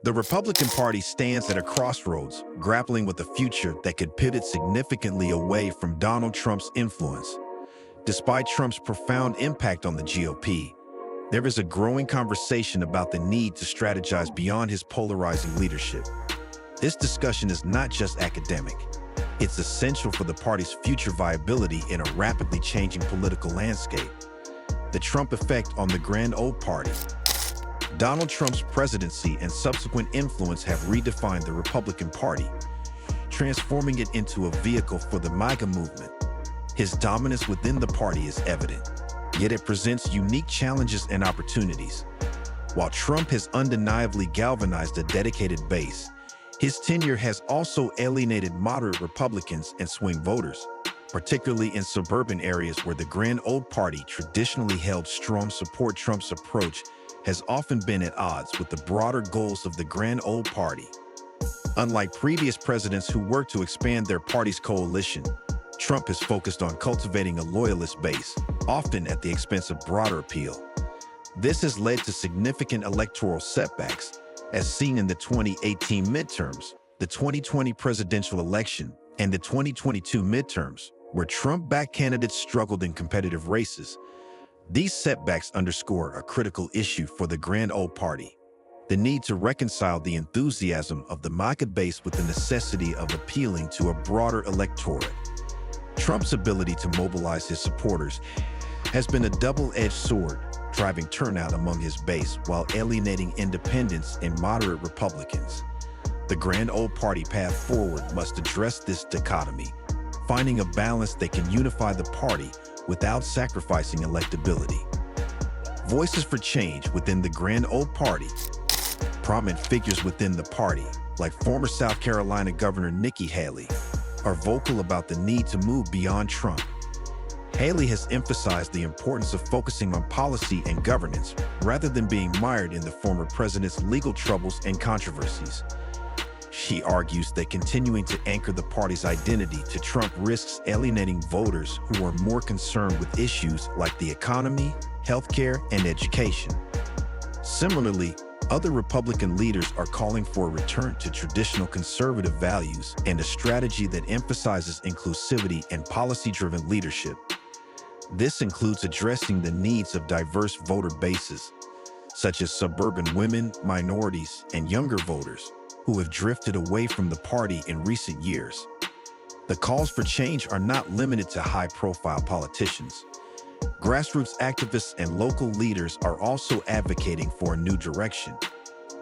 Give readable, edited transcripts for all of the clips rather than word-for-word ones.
The Republican Party stands at a crossroads, grappling with a future that could pivot significantly away from Donald Trump's influence. Despite Trump's profound impact on the GOP, there is a growing conversation about the need to strategize beyond his polarizing leadership. This discussion is not just academic. It's essential for the party's future viability in a rapidly changing political landscape. The Trump effect on the grand old party. Donald Trump's presidency and subsequent influence have redefined the Republican Party, transforming it into a vehicle for the MAGA movement. His dominance within the party is evident, yet it presents unique challenges and opportunities. While Trump has undeniably galvanized a dedicated base, his tenure has also alienated moderate Republicans and swing voters, particularly in suburban areas where the grand old party traditionally held strong support. Trump's approach has often been at odds with the broader goals of the grand old party. Unlike previous presidents who worked to expand their party's coalition, Trump has focused on cultivating a loyalist base, often at the expense of broader appeal. This has led to significant electoral setbacks, as seen in the 2018 midterms, the 2020 presidential election, and the 2022 midterms, where Trump-backed candidates struggled in competitive races. These setbacks underscore a critical issue for the grand old party: the need to reconcile the enthusiasm of the MAGA base with the necessity of appealing to a broader electorate. Trump's ability to mobilize his supporters has been a double-edged sword, driving turnout among his base while alienating independents and moderate Republicans. The grand old party path forward must address this dichotomy, finding a balance that can unify the party without sacrificing electability. Voices for change within the grand old party. Prominent figures within the party, like former South Carolina Governor Nikki Haley, are vocal about the need to move beyond Trump. Haley has emphasized the importance of focusing on policy and governance rather than being mired in the former president's legal troubles and controversies. She argues that continuing to anchor the party's identity to Trump risks alienating voters who are more concerned with issues like the economy, healthcare, and education. Similarly, other Republican leaders are calling for a return to traditional conservative values and a strategy that emphasizes inclusivity and policy-driven leadership. This includes addressing the needs of diverse voter bases, such as suburban women, minorities, and younger voters, who have drifted away from the party in recent years. The calls for change are not limited to high-profile politicians. Grassroots activists and local leaders are also advocating for a new direction.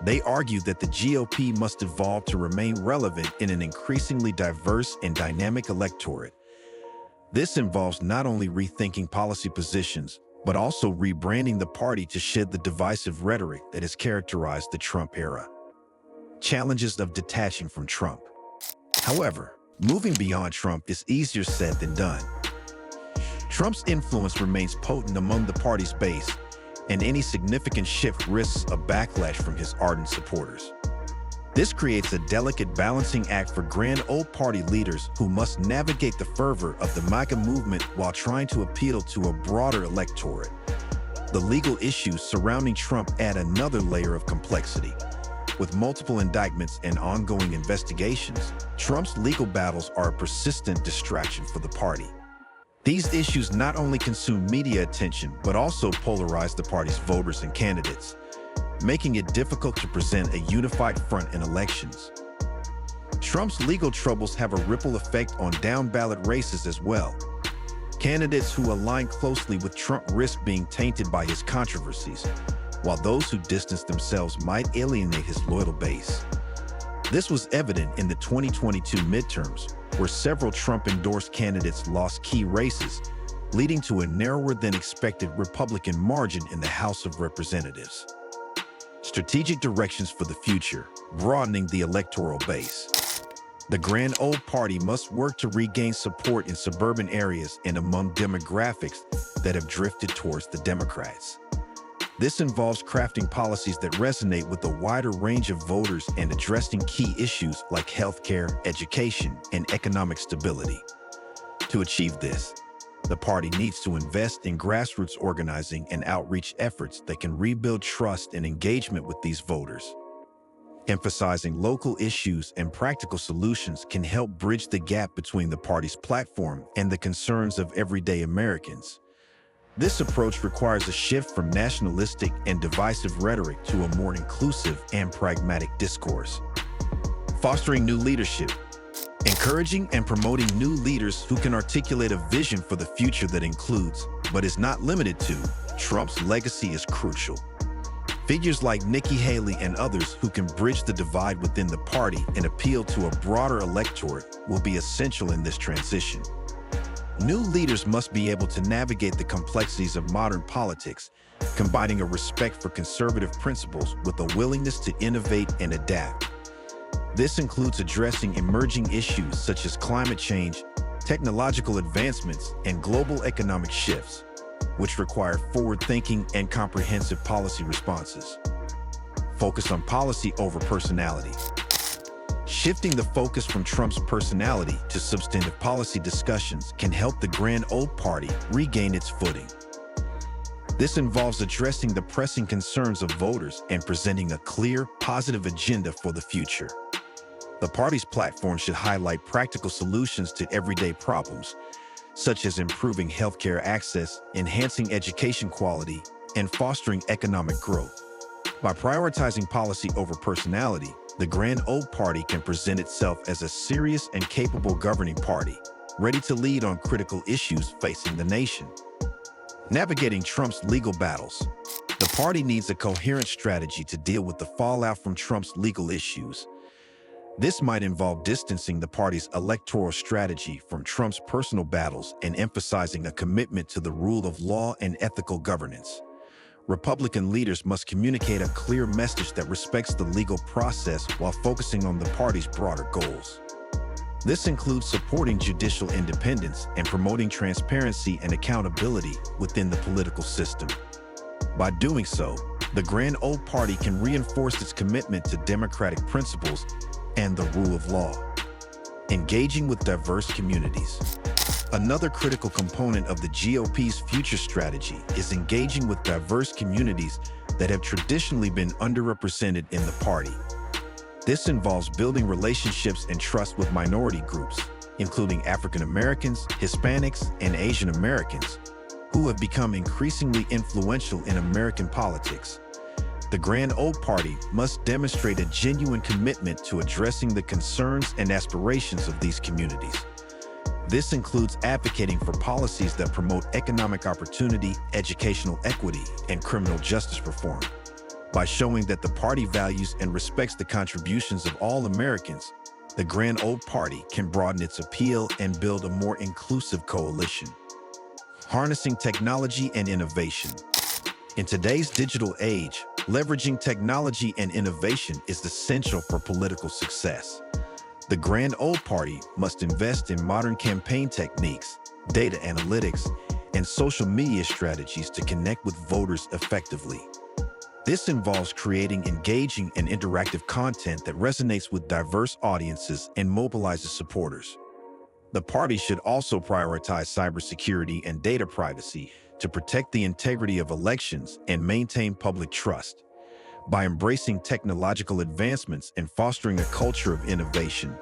They argue that the GOP must evolve to remain relevant in an increasingly diverse and dynamic electorate. This involves not only rethinking policy positions, but also rebranding the party to shed the divisive rhetoric that has characterized the Trump era. Challenges of detaching from Trump. However, moving beyond Trump is easier said than done. Trump's influence remains potent among the party's base, and any significant shift risks a backlash from his ardent supporters. This creates a delicate balancing act for grand old party leaders who must navigate the fervor of the MAGA movement while trying to appeal to a broader electorate. The legal issues surrounding Trump add another layer of complexity. With multiple indictments and ongoing investigations, Trump's legal battles are a persistent distraction for the party. These issues not only consume media attention, but also polarize the party's voters and candidates, making it difficult to present a unified front in elections. Trump's legal troubles have a ripple effect on down-ballot races as well. Candidates who align closely with Trump risk being tainted by his controversies, while those who distance themselves might alienate his loyal base. This was evident in the 2022 midterms, where several Trump-endorsed candidates lost key races, leading to a narrower-than-expected Republican margin in the House of Representatives. Strategic directions for the future, broadening the electoral base. The grand old party must work to regain support in suburban areas and among demographics that have drifted towards the Democrats. This involves crafting policies that resonate with a wider range of voters and addressing key issues like healthcare, education, and economic stability. To achieve this, the party needs to invest in grassroots organizing and outreach efforts that can rebuild trust and engagement with these voters. Emphasizing local issues and practical solutions can help bridge the gap between the party's platform and the concerns of everyday Americans. This approach requires a shift from nationalistic and divisive rhetoric to a more inclusive and pragmatic discourse. Fostering new leadership. Encouraging and promoting new leaders who can articulate a vision for the future that includes, but is not limited to, Trump's legacy is crucial. Figures like Nikki Haley and others who can bridge the divide within the party and appeal to a broader electorate will be essential in this transition. New leaders must be able to navigate the complexities of modern politics, combining a respect for conservative principles with a willingness to innovate and adapt. This includes addressing emerging issues such as climate change, technological advancements, and global economic shifts, which require forward-thinking and comprehensive policy responses. Focus on policy over personality. Shifting the focus from Trump's personality to substantive policy discussions can help the grand old party regain its footing. This involves addressing the pressing concerns of voters and presenting a clear, positive agenda for the future. The party's platform should highlight practical solutions to everyday problems, such as improving healthcare access, enhancing education quality, and fostering economic growth. By prioritizing policy over personality, the grand old party can present itself as a serious and capable governing party, ready to lead on critical issues facing the nation. Navigating Trump's legal battles. The party needs a coherent strategy to deal with the fallout from Trump's legal issues. This might involve distancing the party's electoral strategy from Trump's personal battles and emphasizing a commitment to the rule of law and ethical governance. Republican leaders must communicate a clear message that respects the legal process while focusing on the party's broader goals. This includes supporting judicial independence and promoting transparency and accountability within the political system. By doing so, the grand old party can reinforce its commitment to democratic principles and the rule of law. Engaging with diverse communities. Another critical component of the GOP's future strategy is engaging with diverse communities that have traditionally been underrepresented in the party. This involves building relationships and trust with minority groups, including African Americans, Hispanics, and Asian Americans, who have become increasingly influential in American politics. The grand old party must demonstrate a genuine commitment to addressing the concerns and aspirations of these communities. This includes advocating for policies that promote economic opportunity, educational equity, and criminal justice reform. By showing that the party values and respects the contributions of all Americans, the grand old party can broaden its appeal and build a more inclusive coalition. Harnessing technology and innovation. In today's digital age, leveraging technology and innovation is essential for political success. The grand old party must invest in modern campaign techniques, data analytics, and social media strategies to connect with voters effectively. This involves creating engaging and interactive content that resonates with diverse audiences and mobilizes supporters. The party should also prioritize cybersecurity and data privacy to protect the integrity of elections and maintain public trust. By embracing technological advancements and fostering a culture of innovation,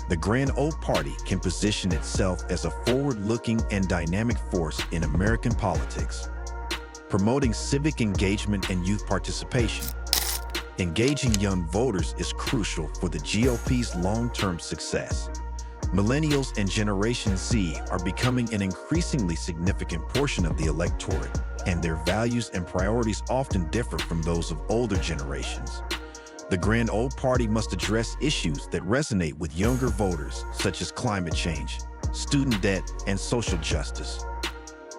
the grand old party can position itself as a forward-looking and dynamic force in American politics. Promoting civic engagement and youth participation. Engaging young voters is crucial for the GOP's long-term success. Millennials and Generation Z are becoming an increasingly significant portion of the electorate, and their values and priorities often differ from those of older generations. The grand old party must address issues that resonate with younger voters, such as climate change, student debt, and social justice.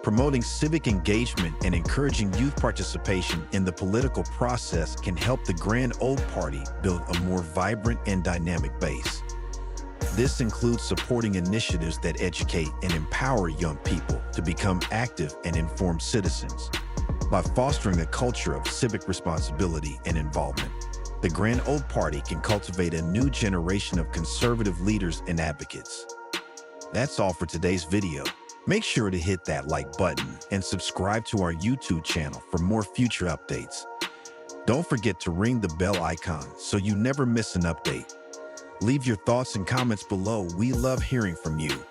Promoting civic engagement and encouraging youth participation in the political process can help the grand old party build a more vibrant and dynamic base. This includes supporting initiatives that educate and empower young people to become active and informed citizens. By fostering a culture of civic responsibility and involvement, the grand old party can cultivate a new generation of conservative leaders and advocates. That's all for today's video. Make sure to hit that like button and subscribe to our YouTube channel for more future updates. Don't forget to ring the bell icon so you never miss an update. Leave your thoughts and comments below. We love hearing from you.